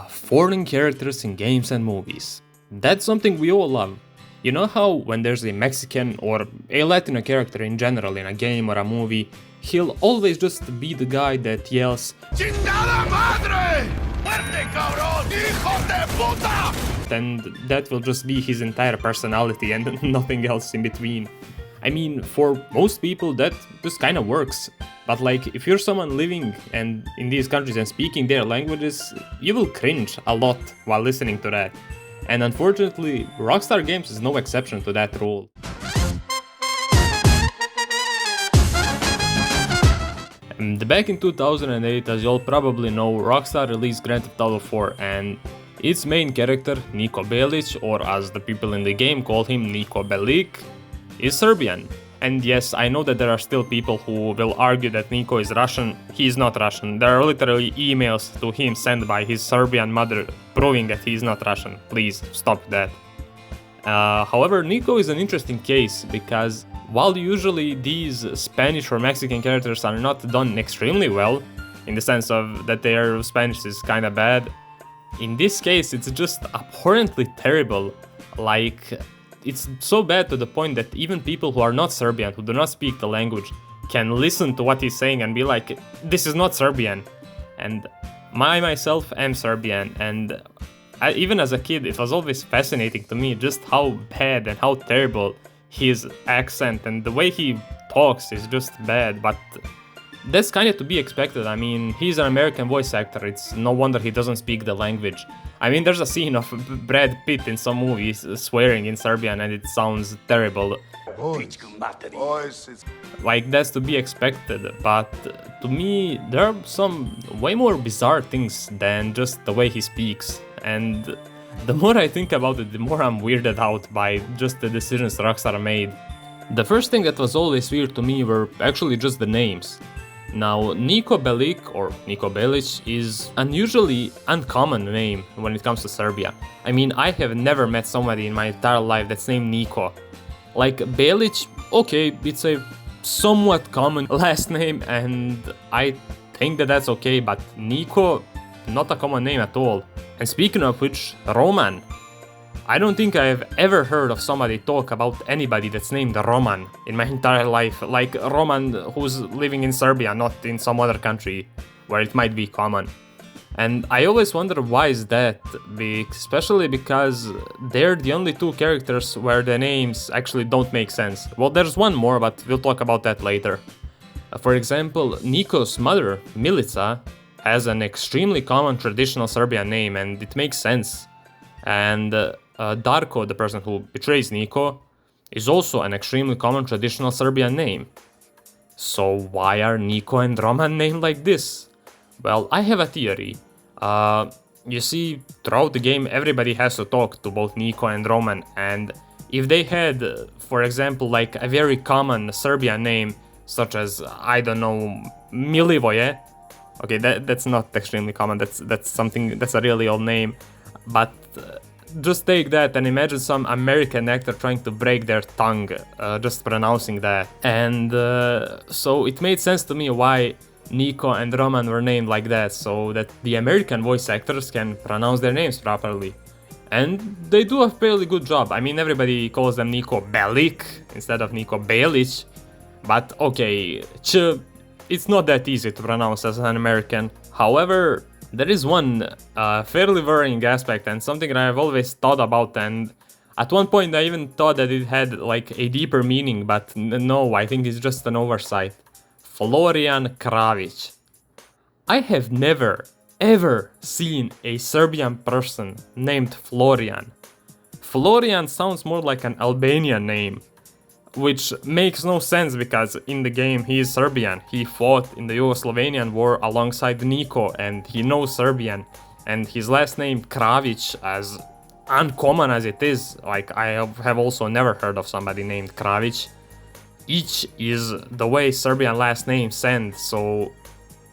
Foreign characters in games and movies. That's something we all love. You know how when there's a Mexican or a Latino character in general in a game or a movie, he'll always just be the guy that yells "Chingada madre! Muerte, cabrón! Hijos de puta!" And that will just be his entire personality and nothing else in between. I mean, for most people that just kinda works. But like, if you're someone living and in these countries and speaking their languages, you will cringe a lot while listening to that. And unfortunately, Rockstar Games is no exception to that rule. Back in 2008, as you all probably know, Rockstar released Grand Theft Auto 4 and its main character, Niko Bellic, or as the people in the game call him, Niko Bellic, is Serbian. And yes, I know that there are still people who will argue that Niko is Russian. He is not Russian. There are literally emails to him sent by his Serbian mother proving that he is not Russian. Please stop that. However, Niko is an interesting case because while usually these Spanish or Mexican characters are not done extremely well, in the sense of that their Spanish is kinda bad, in this case it's just abhorrently terrible. Like, it's so bad to the point that even people who are not Serbian, who do not speak the language, can listen to what he's saying and be like, this is not Serbian. And I myself am Serbian, and even as a kid it was always fascinating to me just how bad and how terrible his accent and the way he talks is just bad, but that's kind of to be expected. I mean, he's an American voice actor, it's no wonder he doesn't speak the language. I mean, there's a scene of Brad Pitt in some movies swearing in Serbian and it sounds terrible. Like, that's to be expected, but to me, there are some way more bizarre things than just the way he speaks. And the more I think about it, the more I'm weirded out by just the decisions Rockstar made. The first thing that was always weird to me were actually just the names. Now, Niko Bellic or Niko Bellic is an unusually uncommon name when it comes to Serbia. I mean, I have never met somebody in my entire life that's named Niko. Like, Bellic, okay, it's a somewhat common last name and I think that that's okay, but Niko, not a common name at all. And speaking of which, Roman. I don't think I have ever heard of somebody talk about anybody that's named Roman in my entire life, like Roman who's living in Serbia, not in some other country where it might be common. And I always wonder why is that, especially because they're the only two characters where the names actually don't make sense. Well, there's one more, but we'll talk about that later. For example, Niko's mother, Milica, has an extremely common traditional Serbian name and it makes sense. And Darko, the person who betrays Niko, is also an extremely common traditional Serbian name. So why are Niko and Roman named like this? Well, I have a theory. You see, throughout the game everybody has to talk to both Niko and Roman, and if they had, for example, like a very common Serbian name, such as, I don't know, Milivoje. Okay, that's not extremely common, that's something, that's a really old name, but just take that and imagine some American actor trying to break their tongue just pronouncing that. And so it made sense to me why Niko and Roman were named like that, so that the American voice actors can pronounce their names properly. And they do a fairly good job. I mean, everybody calls them Niko Bellic instead of Niko Bellic, but okay, it's not that easy to pronounce as an American. However, there is one fairly worrying aspect and something that I've always thought about, and at one point I even thought that it had like a deeper meaning, but no, I think it's just an oversight. Florian Kravic. I have never ever seen a Serbian person named Florian. Florian sounds more like an Albanian name, which makes no sense because in the game he is Serbian. He fought in the Yugoslavian war alongside Niko and he knows Serbian. And his last name Kravic, as uncommon as it is, like I have also never heard of somebody named Kravic. Each is the way Serbian last names sound, so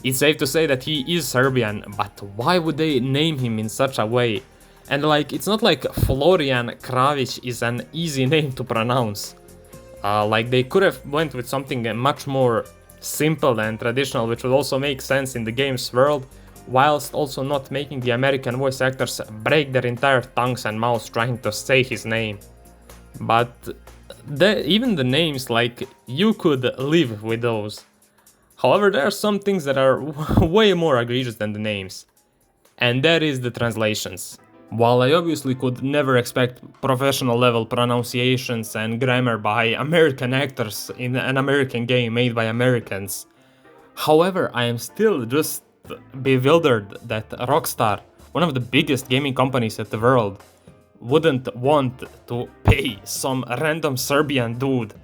it's safe to say that he is Serbian, but why would they name him in such a way? And like, it's not like Florian Kravic is an easy name to pronounce. Like, they could have went with something much more simple and traditional, which would also make sense in the game's world, whilst also not making the American voice actors break their entire tongues and mouths trying to say his name. But even the names, like, you could live with those. However, there are some things that are way more egregious than the names, and that is the translations. While I obviously could never expect professional level pronunciations and grammar by American actors in an American game made by Americans, however, I am still just bewildered that Rockstar, one of the biggest gaming companies in the world, wouldn't want to pay some random Serbian dude.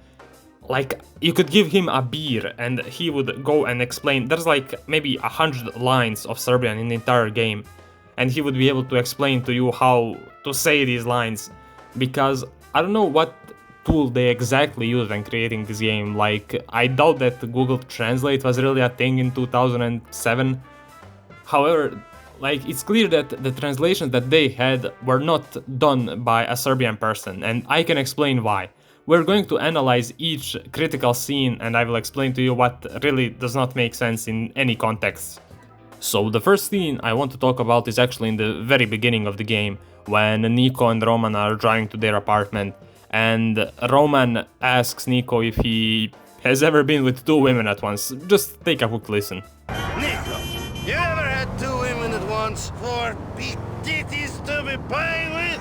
Like, you could give him a beer and he would go and explain. There's like maybe 100 lines of Serbian in the entire game, and he would be able to explain to you how to say these lines, because I don't know what tool they exactly used when creating this game. Like, I doubt that Google Translate was really a thing in 2007. However, like, it's clear that the translations that they had were not done by a Serbian person, and I can explain why. We're going to analyze each critical scene, and I will explain to you what really does not make sense in any context. So the first scene I want to talk about is actually in the very beginning of the game, when Niko and Roman are driving to their apartment, and Roman asks Niko if he has ever been with two women at once. Just take a quick listen. Niko, you ever had two women at once? Four big titties to be playing with?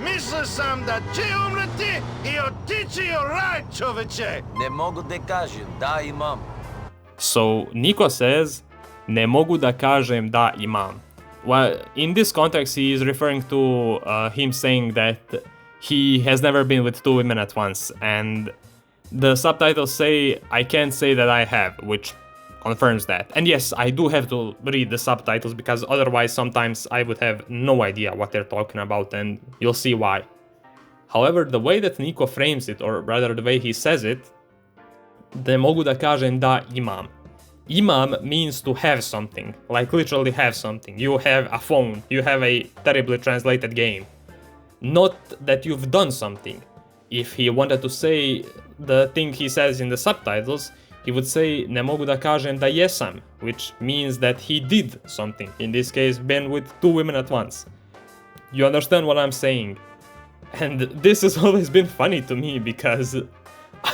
Mislio sam da će umreti I otići raj, čoveče! Ne mogu da kažem, da imam. So Niko says, ne mogu da kažem da imam. Well, in this context, he is referring to him saying that he has never been with two women at once, and the subtitles say, I can't say that I have, which confirms that. And yes, I do have to read the subtitles, because otherwise sometimes I would have no idea what they're talking about, and you'll see why. However, the way that Niko frames it, or rather the way he says it, ne mogu da kažem da imam. Imam means to have something, like literally have something. You have a phone, you have a terribly translated game. Not that you've done something. If he wanted to say the thing he says in the subtitles, he would say ne mogu da kažem da jesam, which means that he did something, in this case been with two women at once. You understand what I'm saying? And this has always been funny to me, because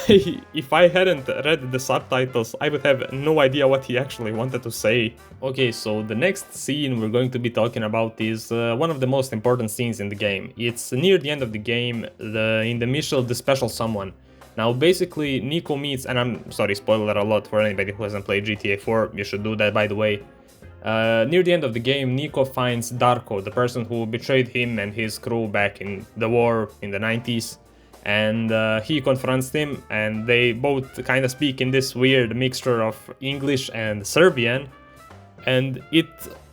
if I hadn't read the subtitles, I would have no idea what he actually wanted to say. Okay, so the next scene we're going to be talking about is one of the most important scenes in the game. It's near the end of the game, in the mission The Special Someone. Now basically Niko meets, and I'm sorry, spoiler alert for anybody who hasn't played GTA 4, you should do that by the way. Near the end of the game, Niko finds Darko, the person who betrayed him and his crew back in the war in the 90s. And he confronts him, and they both kind of speak in this weird mixture of English and Serbian, and it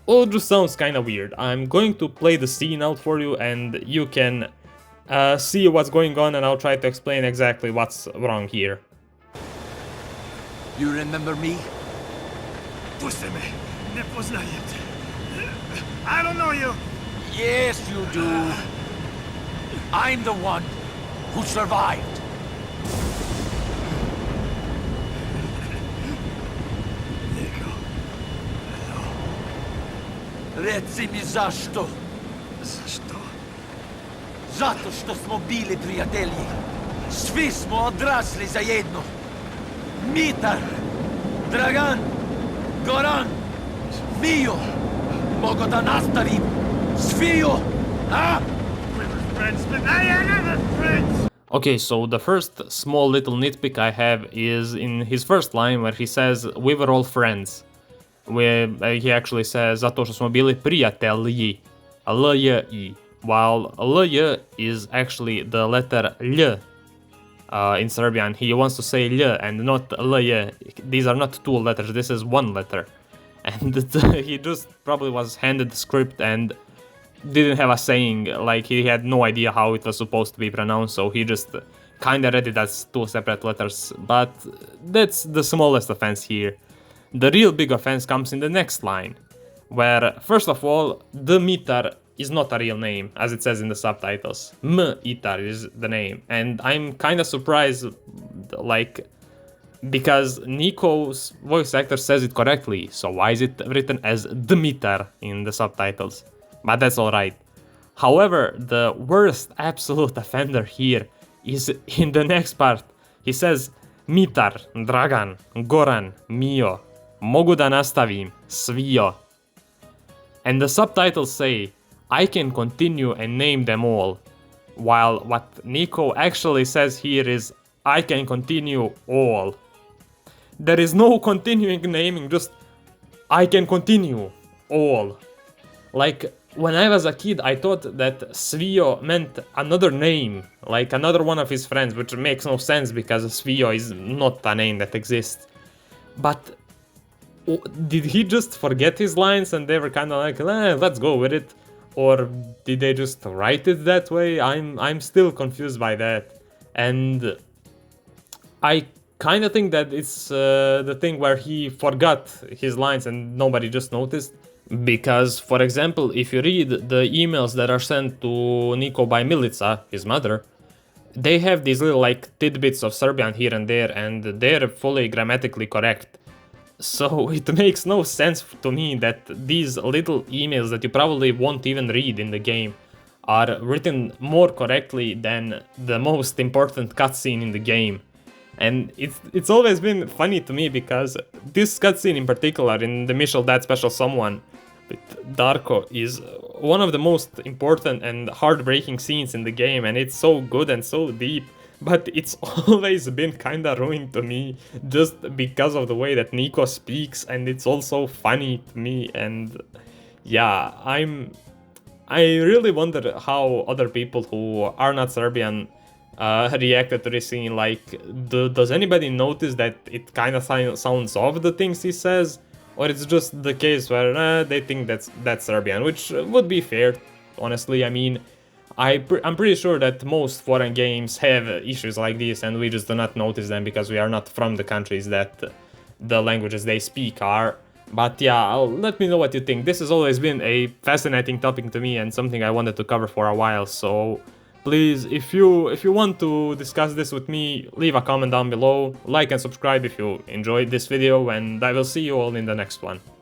all just sounds kind of weird. I'm going to play the scene out for you, and you can see what's going on, and I'll try to explain exactly what's wrong here. You remember me? Pusti me, ne poznajem te. I don't know you. Yes, you do. I'm the one who survived. Niko, Reci mi zašto? zašto? Zato što smo bili prijatelji. Svi smo odrasli zajedno. Mitar, Dragan, Goran, Mio. Mogu da nastavim. Svio, a? We were friends, but I am never friends. Okay, so the first small little nitpick I have is in his first line where he says, we were all friends. He actually says, zato što smo bili prijatelji, L-J-I. While L-J is actually the letter L in Serbian. He wants to say L and not L-J. These are not two letters, this is one letter. And he just probably was handed the script and didn't have a saying, like he had no idea how it was supposed to be pronounced, so he just kinda read it as two separate letters, but that's the smallest offense here. The real big offense comes in the next line, where, first of all, the Mitar is not a real name, as it says in the subtitles. M-Itar is the name, and I'm kinda surprised, like, because Niko's voice actor says it correctly, so why is it written as Dmitar in the subtitles? But that's alright. However, the worst absolute offender here is in the next part. He says Mitar, Dragan, Goran, Mio, mogu da nastavim, svio. And the subtitles say, I can continue and name them all. While what Niko actually says here is, I can continue all. There is no continuing naming, just I can continue all. Like, when I was a kid, I thought that Svio meant another name, like another one of his friends, which makes no sense because Svio is not a name that exists. But did he just forget his lines and they were kind of like, let's go with it? Or did they just write it that way? I'm still confused by that. And I kind of think that it's the thing where he forgot his lines and nobody just noticed. Because, for example, if you read the emails that are sent to Niko by Milica, his mother, they have these little like tidbits of Serbian here and there, and they're fully grammatically correct. So it makes no sense to me that these little emails that you probably won't even read in the game are written more correctly than the most important cutscene in the game. And it's always been funny to me because this cutscene in particular, in the Michel That Special Someone with Darko, is one of the most important and heartbreaking scenes in the game, and it's so good and so deep. But it's always been kinda ruined to me just because of the way that Niko speaks, and it's also funny to me. And yeah, I really wonder how other people who are not Serbian reacted to this scene. Like, does anybody notice that it kind of sounds off, the things he says, or it's just the case where they think that's Serbian, which would be fair, honestly. I mean, I'm pretty sure that most foreign games have issues like this, and we just do not notice them because we are not from the countries that the languages they speak are. But yeah, let me know what you think. This has always been a fascinating topic to me and something I wanted to cover for a while, so please, if you want to discuss this with me, leave a comment down below, like and subscribe if you enjoyed this video, and I will see you all in the next one.